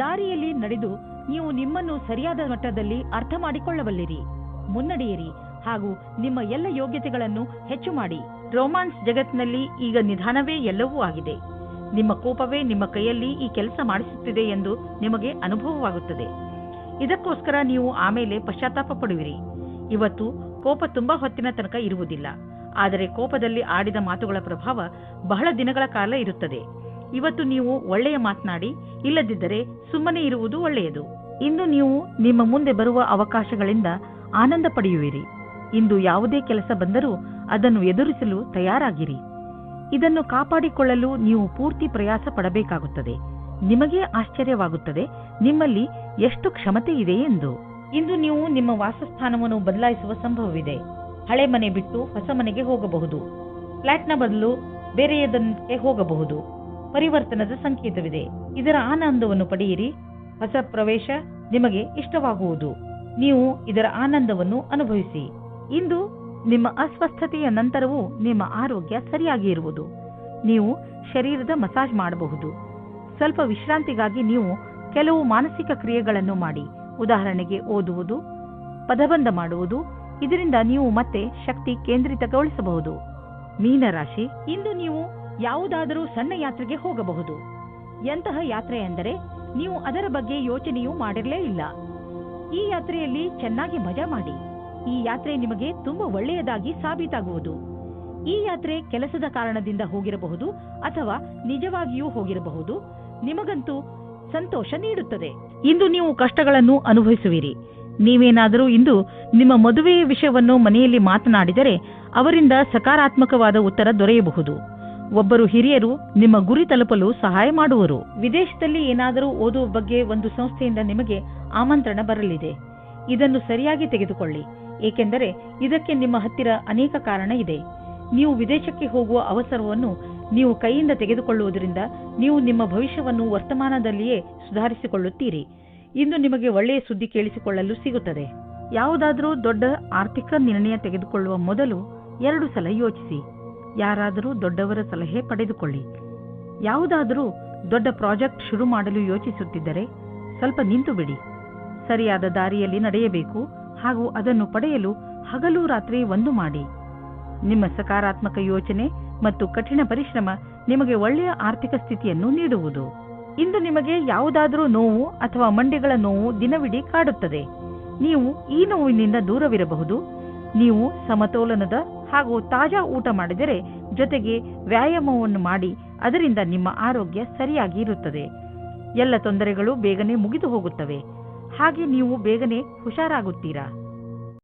ದಾರಿಯಲ್ಲಿ ನಡೆದು ನೀವು ನಿಮ್ಮನ್ನು ಸರಿಯಾದ ಮಟ್ಟದಲ್ಲಿ ಅರ್ಥ ಮಾಡಿಕೊಳ್ಳಬಲ್ಲಿರಿ. ಮುನ್ನಡೆಯಿರಿ ಹಾಗೂ ನಿಮ್ಮ ಎಲ್ಲ ಯೋಗ್ಯತೆಗಳನ್ನು ಹೆಚ್ಚು ಮಾಡಿ. ರೋಮಾನ್ಸ್ ಜಗತ್ತಿನಲ್ಲಿ ಈಗ ನಿಧಾನವೇ ಎಲ್ಲವೂ ಆಗಿದೆ. ನಿಮ್ಮ ಕೋಪವೇ ನಿಮ್ಮ ಕೈಯಲ್ಲಿ ಈ ಕೆಲಸ ಮಾಡಿಸುತ್ತಿದೆ ಎಂದು ನಿಮಗೆ ಅನುಭವವಾಗುತ್ತದೆ. ಇದಕ್ಕೋಸ್ಕರ ನೀವು ಆಮೇಲೆ ಪಶ್ಚಾತ್ತಾಪ ಪಡುವಿರಿ. ಇವತ್ತು ಕೋಪ ತುಂಬಾ ಹೊತ್ತಿನ ತನಕ ಇರುವುದಿಲ್ಲ, ಆದರೆ ಕೋಪದಲ್ಲಿ ಆಡಿದ ಮಾತುಗಳ ಪ್ರಭಾವ ಬಹಳ ದಿನಗಳ ಕಾಲ ಇರುತ್ತದೆ. ಇವತ್ತು ನೀವು ಒಳ್ಳೆಯ ಮಾತನಾಡಿ, ಇಲ್ಲದಿದ್ದರೆ ಸುಮ್ಮನೆ ಇರುವುದು ಒಳ್ಳೆಯದು. ಇಂದು ನೀವು ನಿಮ್ಮ ಮುಂದೆ ಬರುವ ಅವಕಾಶಗಳಿಂದ ಆನಂದ ಪಡೆಯುವಿರಿ. ಇಂದು ಯಾವುದೇ ಕೆಲಸ ಬಂದರೂ ಅದನ್ನು ಎದುರಿಸಲು ತಯಾರಾಗಿರಿ. ಇದನ್ನು ಕಾಪಾಡಿಕೊಳ್ಳಲು ನೀವು ಪೂರ್ತಿ ಪ್ರಯಾಸ ಪಡಬೇಕಾಗುತ್ತದೆ. ನಿಮಗೇ ಆಶ್ಚರ್ಯವಾಗುತ್ತದೆ ನಿಮ್ಮಲ್ಲಿ ಎಷ್ಟು ಕ್ಷಮತೆ ಇದೆ ಎಂದು. ಇಂದು ನೀವು ನಿಮ್ಮ ವಾಸಸ್ಥಾನವನ್ನು ಬದಲಾಯಿಸುವ ಸಂಭವವಿದೆ. ಹಳೆ ಮನೆ ಬಿಟ್ಟು ಹೊಸ ಮನೆಗೆ ಹೋಗಬಹುದು. ಫ್ಲಾಟ್ನ ಬದಲು ಬೇರೆಯದಕ್ಕೆ ಹೋಗಬಹುದು. ಪರಿವರ್ತನದ ಸಂಕೇತವಿದೆ. ಇದರ ಆನಂದವನ್ನು ಪಡೆಯಿರಿ. ಹೊಸ ಪ್ರವೇಶ ನಿಮಗೆ ಇಷ್ಟವಾಗುವುದು. ನೀವು ಇದರ ಆನಂದವನ್ನು ಅನುಭವಿಸಿ. ಇಂದು ನಿಮ್ಮ ಅಸ್ವಸ್ಥತೆಯ ನಂತರವೂ ನಿಮ್ಮ ಆರೋಗ್ಯ ಸರಿಯಾಗಿ ಇರುವುದು. ನೀವು ಶರೀರದ ಮಸಾಜ್ ಮಾಡಬಹುದು. ಸ್ವಲ್ಪ ವಿಶ್ರಾಂತಿಗಾಗಿ ನೀವು ಕೆಲವು ಮಾನಸಿಕ ಕ್ರಿಯೆಗಳನ್ನು ಮಾಡಿ. ಉದಾಹರಣೆಗೆ ಓದುವುದು, ಪದಬಂಧ ಮಾಡುವುದು. ಇದರಿಂದ ನೀವು ಮತ್ತೆ ಶಕ್ತಿ ಕೇಂದ್ರಿತಗೊಳಿಸಬಹುದು. ಮೀನರಾಶಿ, ಇಂದು ನೀವು ಯಾವುದಾದರೂ ಸಣ್ಣ ಯಾತ್ರೆಗೆ ಹೋಗಬಹುದು. ಎಂತಹ ಯಾತ್ರೆ ಎಂದರೆ ನೀವು ಅದರ ಬಗ್ಗೆ ಯೋಚನೆಯೂ ಮಾಡಿರಲೇ ಇಲ್ಲ. ಈ ಯಾತ್ರೆಯಲ್ಲಿ ಚೆನ್ನಾಗಿ ಮಜಾ ಮಾಡಿ. ಈ ಯಾತ್ರೆ ನಿಮಗೆ ತುಂಬಾ ಒಳ್ಳೆಯದಾಗಿ ಸಾಬೀತಾಗುವುದು. ಈ ಯಾತ್ರೆ ಕೆಲಸದ ಕಾರಣದಿಂದ ಹೋಗಿರಬಹುದು ಅಥವಾ ನಿಜವಾಗಿಯೂ ಹೋಗಿರಬಹುದು. ನಿಮಗಂತೂ ಸಂತೋಷ ನೀಡುತ್ತದೆ. ಇಂದು ನೀವು ಕಷ್ಟಗಳನ್ನು ಅನುಭವಿಸುವಿರಿ. ನೀವೇನಾದರೂ ಇಂದು ನಿಮ್ಮ ಮದುವೆಯ ವಿಷಯವನ್ನು ಮನೆಯಲ್ಲಿ ಮಾತನಾಡಿದರೆ ಅವರಿಂದ ಸಕಾರಾತ್ಮಕವಾದ ಉತ್ತರ ದೊರೆಯಬಹುದು. ಒಬ್ಬರು ಹಿರಿಯರು ನಿಮ್ಮ ಗುರಿ ತಲುಪಲು ಸಹಾಯ ಮಾಡುವರು. ವಿದೇಶದಲ್ಲಿ ಏನಾದರೂ ಓದುವ ಬಗ್ಗೆ ಒಂದು ಸಂಸ್ಥೆಯಿಂದ ನಿಮಗೆ ಆಮಂತ್ರಣ ಬರಲಿದೆ. ಇದನ್ನು ಸರಿಯಾಗಿ ತೆಗೆದುಕೊಳ್ಳಿ, ಏಕೆಂದರೆ ಇದಕ್ಕೆ ನಿಮ್ಮ ಹತ್ತಿರ ಅನೇಕ ಕಾರಣ ಇದೆ. ನೀವು ವಿದೇಶಕ್ಕೆ ಹೋಗುವ ಅವಸರವನ್ನು ನೀವು ಕೈಯಿಂದ ತೆಗೆದುಕೊಳ್ಳುವುದರಿಂದ ನೀವು ನಿಮ್ಮ ಭವಿಷ್ಯವನ್ನು ವರ್ತಮಾನದಲ್ಲಿಯೇ ಸುಧಾರಿಸಿಕೊಳ್ಳುತ್ತೀರಿ. ಇಂದು ನಿಮಗೆ ಒಳ್ಳೆಯ ಸುದ್ದಿ ಕೇಳಿಸಿಕೊಳ್ಳಲು ಸಿಗುತ್ತದೆ. ಯಾವುದಾದರೂ ದೊಡ್ಡ ಆರ್ಥಿಕ ನಿರ್ಣಯ ತೆಗೆದುಕೊಳ್ಳುವ ಮೊದಲು 2 ಸಲ ಯೋಚಿಸಿ. ಯಾರಾದರೂ ದೊಡ್ಡವರ ಸಲಹೆ ಪಡೆದುಕೊಳ್ಳಿ. ಯಾವುದಾದರೂ ದೊಡ್ಡ ಪ್ರಾಜೆಕ್ಟ್ ಶುರು ಮಾಡಲು ಯೋಚಿಸುತ್ತಿದ್ದರೆ ಸ್ವಲ್ಪ ನಿಂತು ಬಿಡಿ. ಸರಿಯಾದ ದಾರಿಯಲ್ಲಿ ನಡೆಯಬೇಕು ಹಾಗೂ ಅದನ್ನು ಪಡೆಯಲು ಹಗಲು ರಾತ್ರಿ ಒಂದು ಮಾಡಿ. ನಿಮ್ಮ ಸಕಾರಾತ್ಮಕ ಯೋಚನೆ ಮತ್ತು ಕಠಿಣ ಪರಿಶ್ರಮ ನಿಮಗೆ ಒಳ್ಳೆಯ ಆರ್ಥಿಕ ಸ್ಥಿತಿಯನ್ನು ನೀಡುವುದು. ಇಂದು ನಿಮಗೆ ಯಾವುದಾದರೂ ನೋವು ಅಥವಾ ಮಂಡಿಗಳ ನೋವು ದಿನವಿಡೀ ಕಾಡುತ್ತದೆ. ನೀವು ಈ ನೋವಿನಿಂದ ದೂರವಿರಬಹುದು. ನೀವು ಸಮತೋಲನದ ಹಾಗೂ ತಾಜಾ ಊಟ ಮಾಡಿದರೆ, ಜೊತೆಗೆ ವ್ಯಾಯಾಮವನ್ನು ಮಾಡಿ, ಅದರಿಂದ ನಿಮ್ಮ ಆರೋಗ್ಯ ಸರಿಯಾಗಿ ಇರುತ್ತದೆ. ಎಲ್ಲ ತೊಂದರೆಗಳು ಬೇಗನೆ ಮುಗಿದು ಹೋಗುತ್ತವೆ. ಹಾಗೆ ನೀವು ಬೇಗನೆ ಹುಷಾರಾಗುತ್ತೀರಾ.